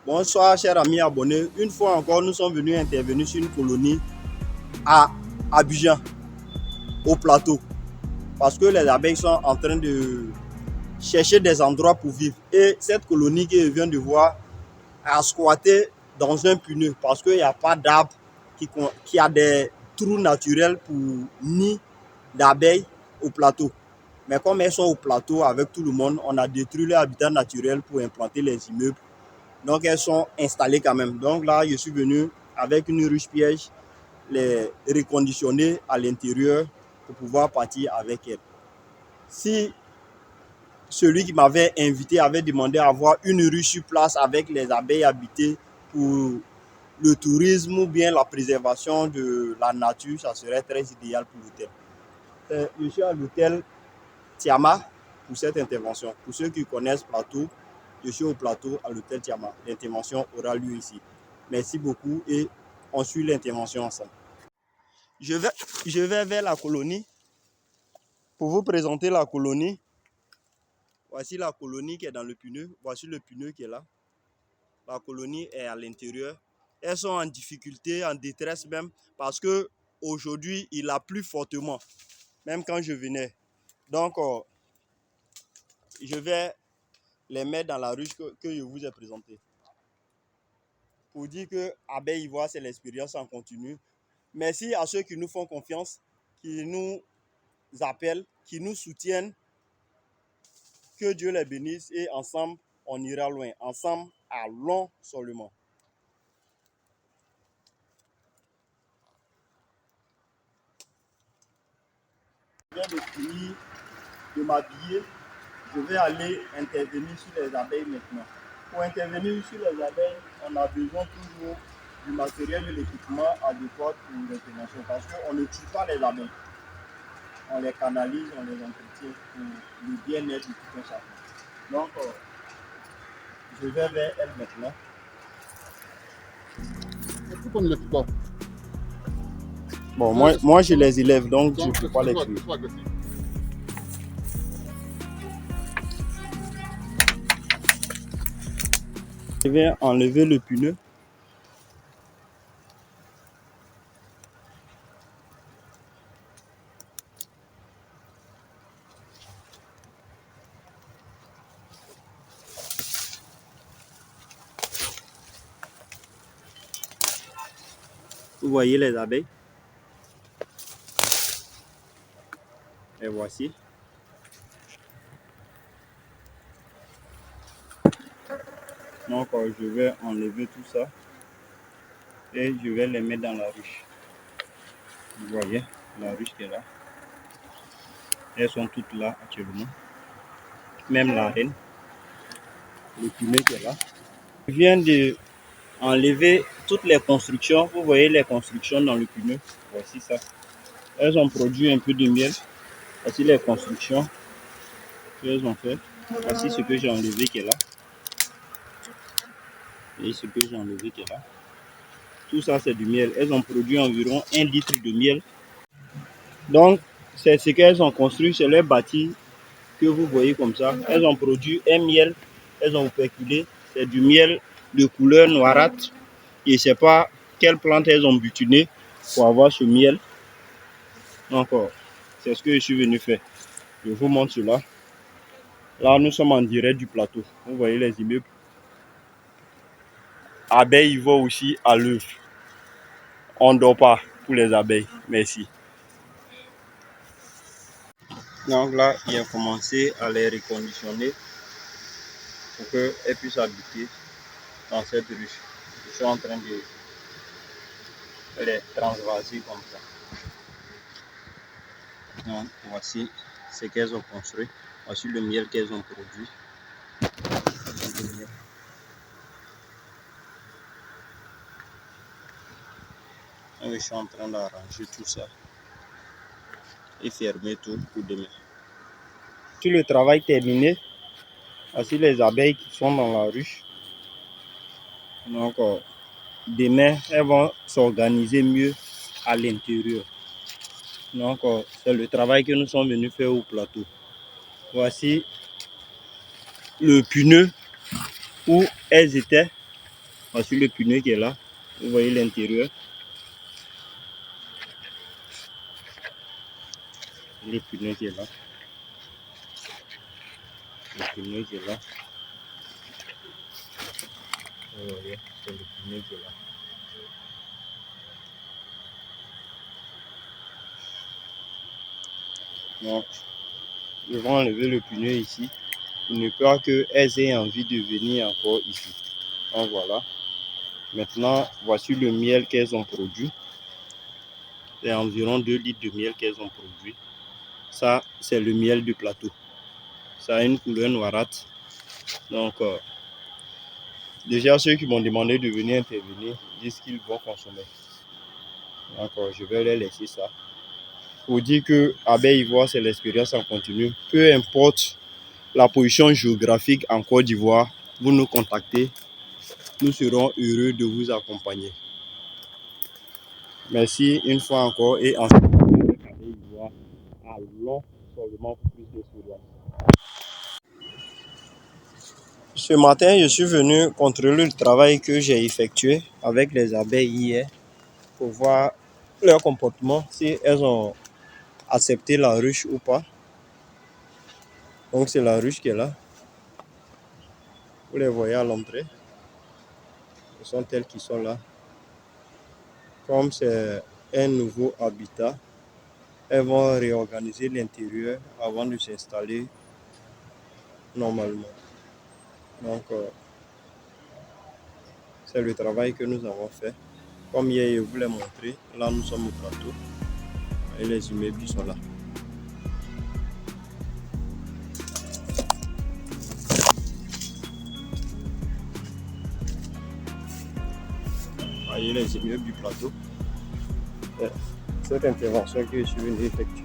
Bonsoir chers amis abonnés, une fois encore nous sommes venus intervenir sur une colonie à Abidjan, au plateau, parce que les abeilles sont en train de chercher des endroits pour vivre. Et cette colonie que je viens de voir a squatté dans un pneu parce qu'il n'y a pas d'arbre qui a des trous naturels pour nid d'abeilles au plateau. Mais comme elles sont au plateau avec tout le monde, on a détruit leur habitat naturel pour implanter les immeubles. Donc elles sont installées quand même. Donc là, je suis venu avec une ruche piège, les reconditionner à l'intérieur pour pouvoir partir avec elles. Si celui qui m'avait invité avait demandé à avoir une ruche sur place avec les abeilles habitées pour le tourisme ou bien la préservation de la nature, ça serait très idéal pour l'hôtel. Je suis à l'hôtel Tiama pour cette intervention. Pour ceux qui connaissent Plateau, je suis au plateau à l'hôtel Tiama. L'intervention aura lieu ici. Merci beaucoup et on suit l'intervention ensemble. Je vais vers la colonie pour vous présenter la colonie. Voici la colonie qui est dans le pneu. Voici le pneu qui est là. La colonie est à l'intérieur. Elles sont en difficulté, en détresse même, parce que aujourd'hui il a plu fortement, même quand je venais. Donc, je vais les mettre dans la ruche que je vous ai présentée. Pour dire que Abeille Ivoire, c'est l'expérience en continu. Merci à ceux qui nous font confiance, qui nous appellent, qui nous soutiennent. Que Dieu les bénisse et ensemble, on ira loin. Ensemble, allons seulement. Je viens de finir de m'habiller. Je vais aller intervenir sur les abeilles maintenant. Pour intervenir sur les abeilles, on a besoin toujours du matériel et de l'équipement adéquat pour l'intervention parce qu'on ne tue pas les abeilles. On les canalise, on les entretient pour le bien-être de tout un chacun. Donc, je vais vers elle maintenant. Pourquoi on ne les tue pas? Bon, moi je les élève, donc je ne peux pas les tuer. Je vais enlever le pneu. Vous voyez les abeilles. Et voici. Donc je vais enlever tout ça et je vais les mettre dans la ruche. Vous voyez la ruche qui est là. Elles sont toutes là actuellement. Même la reine. Le pneu qui est là. Je viens de enlever toutes les constructions. Vous voyez les constructions dans le pneu. Voici ça. Elles ont produit un peu de miel. Voici les constructions qu'elles ont fait. Voici ce que j'ai enlevé qui est là. Et ce que j'ai enlevé qui est là. Tout ça c'est du miel. Elles ont produit environ 1 litre de miel. Donc c'est ce qu'elles ont construit. C'est leur bâti que vous voyez comme ça. Elles ont produit un miel. Elles ont féculé. C'est du miel de couleur noirâtre. Je ne sais pas quelle plante elles ont butiné pour avoir ce miel. Encore, c'est ce que je suis venu faire. Je vous montre cela. Là, nous sommes en direct du plateau. Vous voyez les immeubles. Abeilles Ivoire aussi à l'œuvre. On ne dort pas pour les abeilles. Merci. Donc là, il a commencé à les reconditionner pour qu'elles puissent habiter dans cette ruche. Je suis en train de les transvaser comme ça. Donc, voici ce qu'elles ont construit. Voici le miel qu'elles ont produit. Et je suis en train d'arranger tout ça et fermer tout pour demain. Sur le travail terminé, voici les abeilles qui sont dans la ruche. Donc, demain, elles vont s'organiser mieux à l'intérieur. Donc, c'est le travail que nous sommes venus faire au plateau. Voici le pneu où elles étaient. Voici le pneu qui est là. Vous voyez l'intérieur. Le pneu qui est là. Le pneu qui est là. Vous voyez, c'est le pneu qui est là. Donc, je vais enlever le pneu ici. Il ne peut pas qu'elles aient envie de venir encore ici. Donc voilà. Maintenant, voici le miel qu'elles ont produit. C'est environ 2 litres de miel qu'elles ont produit. Ça, c'est le miel du plateau. Ça a une couleur noirâtre. Donc, déjà, ceux qui m'ont demandé de venir intervenir disent qu'ils vont consommer. Donc, je vais les laisser ça. Pour dire que Abeilles Ivoire, c'est l'expérience en continu. Peu importe la position géographique en Côte d'Ivoire, vous nous contactez. Nous serons heureux de vous accompagner. Merci une fois encore et en Abeilles Ivoire à long seulement pour plus d'expérience. Ce matin, je suis venu contrôler le travail que j'ai effectué avec les abeilles hier pour voir leur comportement, si elles ont accepté la ruche ou pas. Donc c'est la ruche qui est là. Vous les voyez à l'entrée. Ce sont elles qui sont là. Comme c'est un nouveau habitat, elles vont réorganiser l'intérieur avant de s'installer normalement. Donc c'est le travail que nous avons fait. Comme hier, je vous l'ai montré, là nous sommes au plateau et les immeubles sont là. Voyez les immeubles du plateau. Cette intervention que je suis venu effectuer.